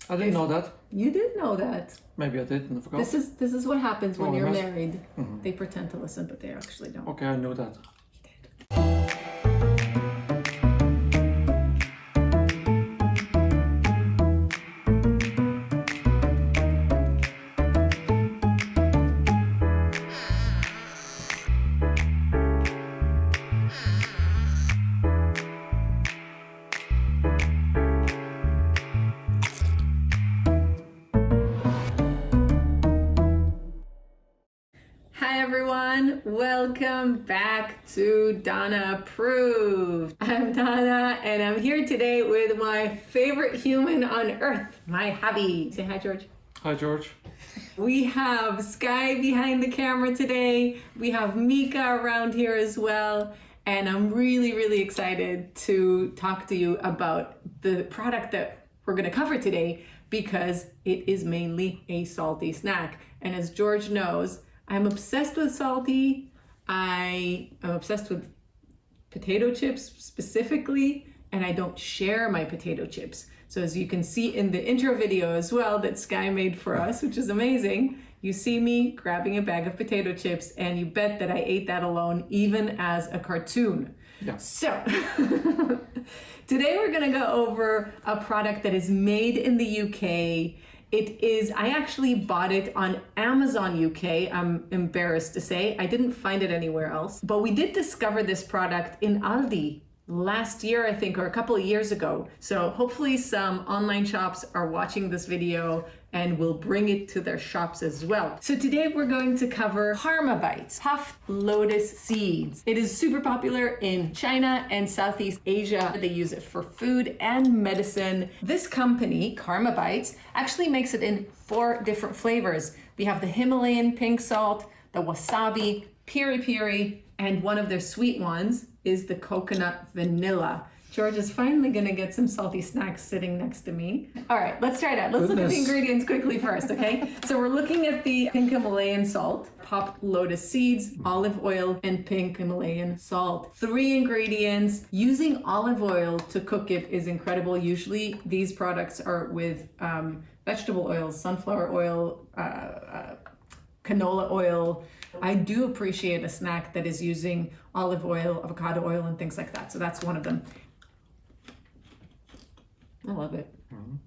I didn't know that. You did know that. Maybe I did and I forgot. This is what happens when Oh, I you're must- married. They pretend to listen, but they actually don't. Okay, I knew that. Hi everyone, welcome back to Danna-a-pproved. I'm Dana and I'm here today with my favorite human on earth, my hubby. Say hi, George. Hi, George. We have Sky behind the camera today. We have Mika around here as well. And I'm really excited to talk to you about the product that we're gonna cover today because it is mainly a salty snack. And as George knows, I'm obsessed with salty. I am obsessed with potato chips specifically, and I don't share my potato chips. So as you can see in the intro video as well that Sky made for us, which is amazing, you see me grabbing a bag of potato chips and you bet that I ate that alone even as a cartoon. Yeah. So today we're gonna go over a product that is made in the UK. I actually bought it on Amazon UK, I'm embarrassed to say. I didn't find it anywhere else. But we did discover this product in Aldi last year, I think, or a couple of years ago. So hopefully some online shops are watching this video and will bring it to their shops as well. So today we're going to cover Karma Bites, puffed lotus seeds. It is super popular in China and Southeast Asia. They use it for food and medicine. This company, Karma Bites, actually makes it in 4 different flavors. We have the Himalayan pink salt, the Wasabi Puree, and one of their sweet ones is the coconut vanilla. George is finally gonna get some salty snacks sitting next to me. All right, let's try it out. Let's look at the ingredients quickly first, okay? So we're looking at the pink Himalayan salt, popped lotus seeds, olive oil, and pink Himalayan salt. 3 ingredients. Using olive oil to cook it is incredible. Usually these products are with vegetable oils, sunflower oil, canola oil. I do appreciate a snack that is using olive oil, avocado oil, and things like that. So that's one of them. I love it.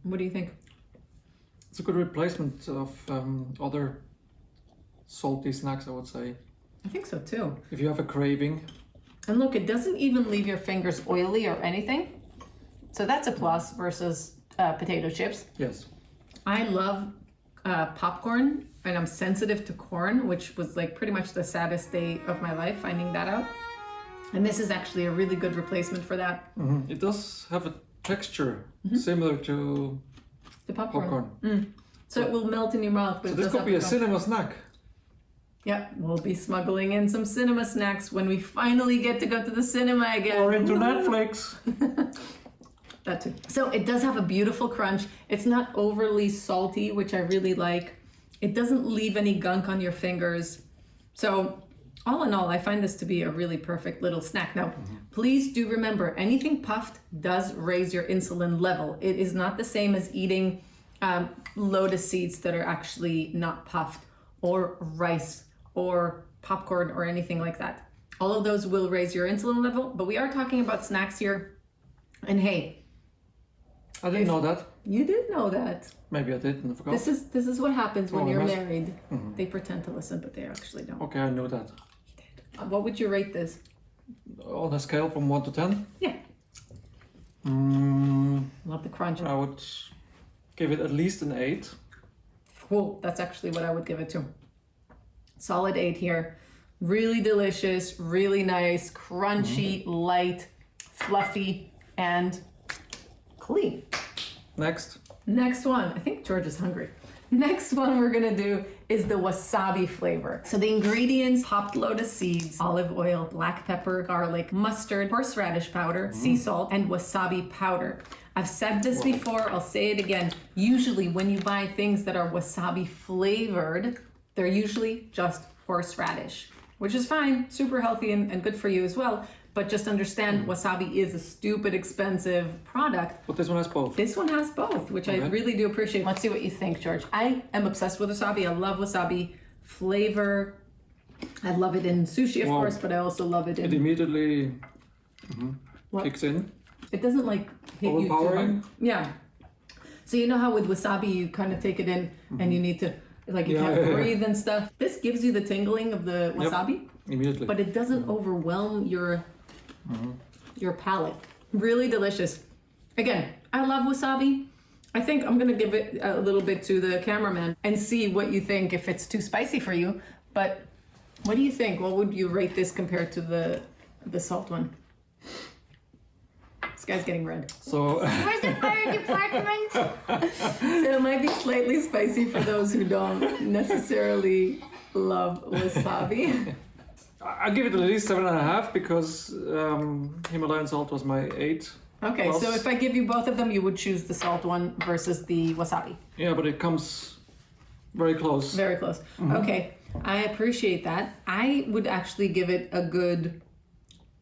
What do you think? It's a good replacement of other salty snacks, I would say. I think so too. If you have a craving. And look, it doesn't even leave your fingers oily or anything. So that's a plus versus potato chips. Yes. I love popcorn, and I'm sensitive to corn, which was like pretty much the saddest day of my life finding that out. And this is actually a really good replacement for that. It does have a texture similar to The popcorn. popcorn. So it will melt in your mouth. But So it this does could have be to a go. cinema snack. Yep, we'll be smuggling in some cinema snacks when we finally get to go to the cinema again. Or into Netflix. That too. So it does have a beautiful crunch. It's not overly salty, which I really like. It doesn't leave any gunk on your fingers. So all in all, I find this to be a really perfect little snack. Now, please do remember, anything puffed does raise your insulin level. It is not the same as eating lotus seeds that are actually not puffed, or rice, or popcorn, or anything like that. All of those will raise your insulin level, but we are talking about snacks here. And hey, I didn't know that. you did know that. Maybe I did and I forgot. This is what happens when Oh, I you're must- married. They pretend to listen, but they actually don't. Okay, I knew that. What would you rate this? On a scale from 1 to 10? Yeah. Mm, Love the crunch. I would give it at least an 8. Cool. That's actually what I would give it to. Solid 8 here. Really delicious, really nice, crunchy, light, fluffy, and clean. Next. Next one. I think George is hungry. Next one we're gonna do is the wasabi flavor. So the ingredients: popped lotus seeds, olive oil, black pepper, garlic, mustard, horseradish powder, sea salt, and wasabi powder. I've said this before, I'll say it again. Usually when you buy things that are wasabi flavored, they're usually just horseradish, which is fine, super healthy and good for you as well. But just understand, wasabi is a stupid expensive product. But this one has both. This one has both, which I really do appreciate. Let's see what you think, George. I am obsessed with wasabi. I love wasabi flavor. I love it in sushi, of course, but I also love it in... It immediately kicks in. It doesn't like hit you too hard. Yeah. So you know how with wasabi you kind of take it in and you need to, like you can't breathe and stuff. This gives you the tingling of the wasabi. Immediately. But it doesn't overwhelm your palate. Really delicious. Again, I love wasabi. I think I'm gonna give it a little bit to the cameraman and see what you think if it's too spicy for you. But what do you think? What would you rate this compared to the salt one? This guy's getting red. So Where's the fire department? So it might be slightly spicy for those who don't necessarily love wasabi. I'll give it at least 7.5 because Himalayan salt was my 8. Okay, Plus- so if I give you both of them, you would choose the salt one versus the wasabi. Yeah, but it comes very close. Very close. Okay, I appreciate that. I would actually give it a good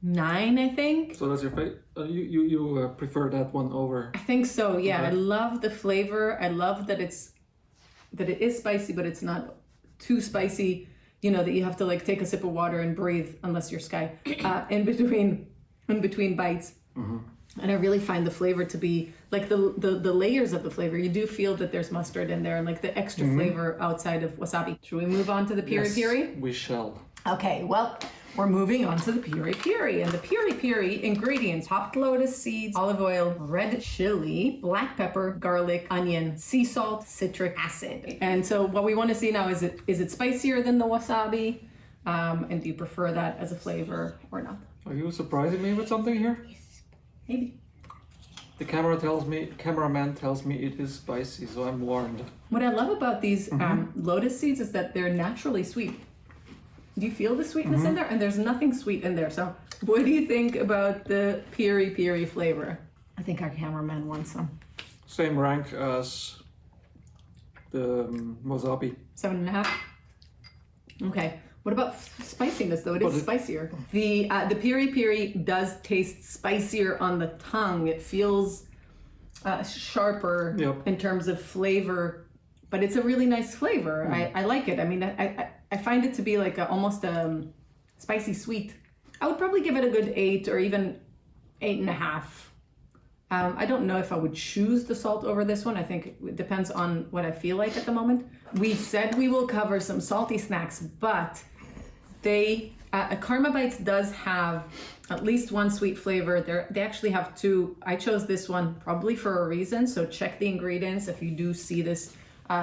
9, I think. So that's your favorite. You prefer that one over. I think so. Yeah, I Okay. love the flavor. I love that it is spicy, but it's not too spicy. You know that you have to like take a sip of water and breathe, unless you're Sky, in between bites. And I really find the flavor to be like the layers of the flavor. You do feel that there's mustard in there and like the extra flavor outside of wasabi. Should we move on to the Puree Fury? We shall. Okay, well, we're moving on to the Puree Fury. And the Puree Fury ingredients: popped lotus seeds, olive oil, red chili, black pepper, garlic, onion, sea salt, citric acid. And so what we want to see now is it spicier than the wasabi? And do you prefer that as a flavor or not? Are you surprising me with something here? Maybe. The cameraman tells me it is spicy, so I'm warned. What I love about these lotus seeds is that they're naturally sweet. Do you feel the sweetness in there? And there's nothing sweet in there. So what do you think about the Puree flavor? I think our cameraman wants some. Same rank as the wasabi. 7.5? Okay. What about spiciness though? It is spicier. The Puree does taste spicier on the tongue. It feels sharper in terms of flavor, but it's a really nice flavor. I like it. I mean, I find it to be like almost a spicy sweet. I would probably give it a good 8 or even 8.5. I don't know if I would choose the salt over this one. I think it depends on what I feel like at the moment. We said we will cover some salty snacks, but Karma Bites does have at least one sweet flavor. They actually have 2. I chose this one probably for a reason, so check the ingredients if you do see this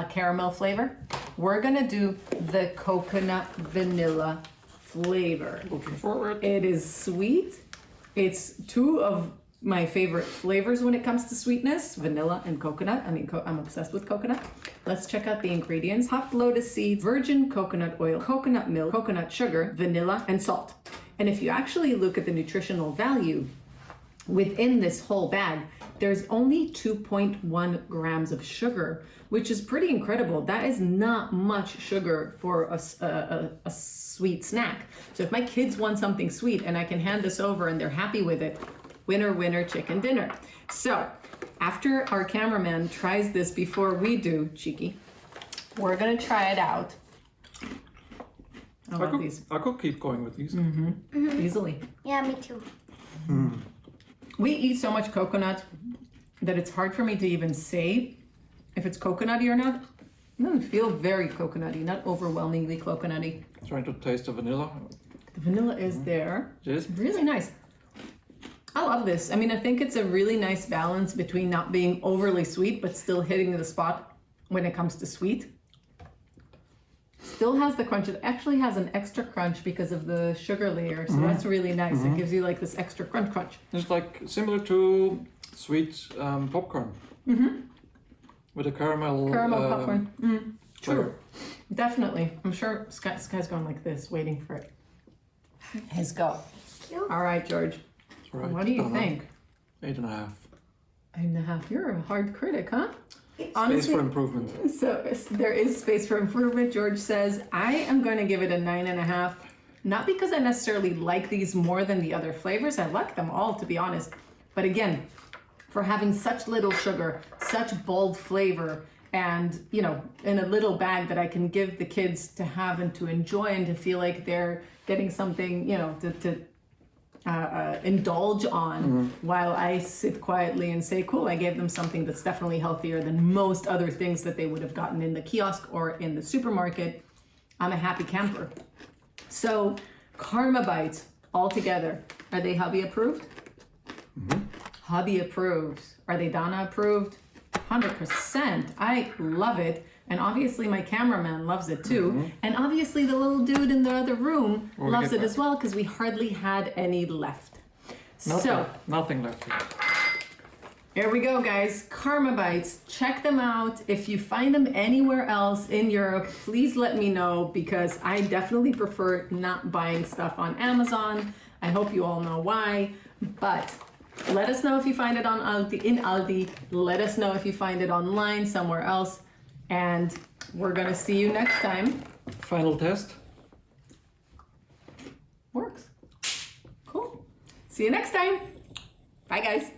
caramel flavor. We're gonna do the coconut vanilla flavor. Looking forward. It is sweet. It's 2 of my favorite flavors when it comes to sweetness, vanilla and coconut. I mean, I'm obsessed with coconut. Let's check out the ingredients. Popped lotus seeds, virgin coconut oil, coconut milk, coconut sugar, vanilla, and salt. And if you actually look at the nutritional value within this whole bag, there's only 2.1 grams of sugar, which is pretty incredible. That is not much sugar for a sweet snack. So if my kids want something sweet and I can hand this over and they're happy with it, winner, winner, chicken dinner. So after our cameraman tries this before we do, cheeky, we're gonna try it out. I love these. I could keep going with these. Easily. Yeah, me too. We eat so much coconut that it's hard for me to even say if it's coconutty or not. It doesn't feel very coconutty, not overwhelmingly coconutty. Trying to taste the vanilla. The vanilla is there. Yes. Really nice. I love this. I mean, I think it's a really nice balance between not being overly sweet, but still hitting the spot when it comes to sweet. Still has the crunch. It actually has an extra crunch because of the sugar layer. So that's really nice. It gives you like this extra crunch. It's like similar to sweet popcorn. With a caramel Popcorn. flavor. True. Definitely. I'm sure Sky's going like this, waiting for it. His go. Cute. All right, George. Right. What do you Danna. think? 8.5. 8.5. You're a hard critic, huh? Space for improvement. So there is space for improvement. George says, I am going to give it a 9.5. Not because I necessarily like these more than the other flavors. I like them all, to be honest. But again, for having such little sugar, such bold flavor, and, you know, in a little bag that I can give the kids to have and to enjoy and to feel like they're getting something, you know, to indulge on while I sit quietly and say, cool, I gave them something that's definitely healthier than most other things that they would have gotten in the kiosk or in the supermarket. I'm a happy camper. So Karma Bites altogether, are they hubby approved? Hubby approved. Are they Danna approved? 100%. I love it. And obviously my cameraman loves it too. And obviously the little dude in the other room loves it as well, because we hardly had any left. Nothing left here. Here we go, guys. Karma Bites. Check them out. If you find them anywhere else in Europe, please let me know, because I definitely prefer not buying stuff on Amazon. I hope you all know why. But let us know if you find it on Aldi. Let us know if you find it online somewhere else. And we're gonna see you next time. Final test. Works. Cool. See you next time. Bye, guys.